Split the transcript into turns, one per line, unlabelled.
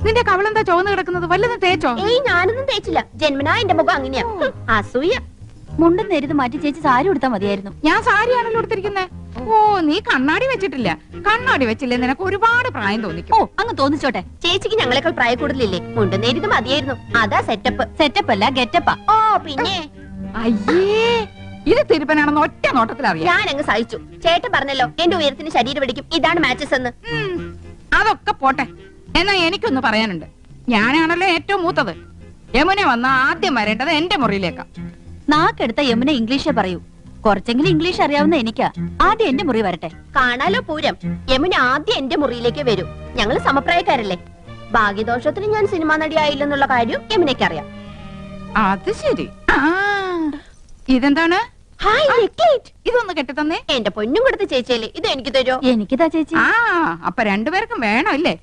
നിന്റെ കവളെന്താ ചോന്ന് കിടക്കുന്നത്? വല്ലതും തേച്ചോ?
ഏയ് ഞാനൊന്നും തേച്ചില്ല. ജന്മനാ എന്റെ മുഖം അങ്ങനെയാ. അസൂയ.
മുണ്ടും നേരിത് മാറ്റി ചേച്ചി സാരി ഉടുത്താ മതിയായിരുന്നു.
ഞാൻ സാരിയാണല്ലോ എടുത്തിരിക്കുന്നേ. ഓ, നീ കണ്ണാടി വെച്ചിട്ടില്ല. കണ്ണാടി വെച്ചില്ലേ നിനക്ക് ഒരുപാട് പ്രായം തോന്നിക്കും.
ഓ, അങ്ങ് തോന്നിച്ചോട്ടെ.
ചേച്ചിക്ക് ഞങ്ങളെക്കാൾ പ്രായ കൂടുതലില്ലേ? മുണ്ടും നേരിത് മതിയായിരുന്നു. അതാ സെറ്റപ്പ്.
സെറ്റപ്പ് അല്ല ഗെറ്റപ്പാ.
ഓ പിന്നെ
അയ്യേ, ഇത് തിരുപ്പനാണെന്ന് ഒറ്റ നോട്ടത്തിൽ അറിയാം.
ഞാൻ അങ്ങ് സഹിച്ചു. ചേട്ടൻ പറഞ്ഞല്ലോ എന്റെ ഉയരത്തിന് ശരീരം പിടിക്കും, ഇതാണ് മാച്ചസ് എന്ന്.
അതൊക്കെ പോട്ടെ. എന്നാ എനിക്കൊന്ന് പറയാനുണ്ട്. ഞാനാണല്ലോ ഏറ്റവും മൂത്തത്. യമുന വന്ന ആദ്യം വരേണ്ടത് എന്റെ മുറിയിലേക്കാ.
നാക്കെടുത്ത യമുന ഇംഗ്ലീഷേ പറയൂ. കുറച്ചെങ്കിലും ഇംഗ്ലീഷ് അറിയാവുന്ന എനിക്കാ. ആദ്യം എന്റെ മുറി വരട്ടെ.
കാണാലോ പൂരം. യമുന ആദ്യം എന്റെ മുറിയിലേക്ക് വരൂ. ഞങ്ങള് സമപ്രായക്കാരല്ലേ. ഭാഗ്യദോഷത്തിന് ഞാൻ സിനിമാ നടി ആയില്ലെന്നുള്ള കാര്യം യമുനയ്ക്ക് അറിയാം.
അത് ശരി. ഇതെന്താണ്? ഇതൊന്ന് കെട്ടിത്തന്നേ.
എന്റെ പൊന്നും കൊടുത്ത ചേച്ചിയല്ലേ, ഇത് എനിക്ക് തരുമോ?
എനിക്കിതാ ചേച്ചി.
അപ്പൊ രണ്ടുപേർക്കും വേണം അല്ലേ?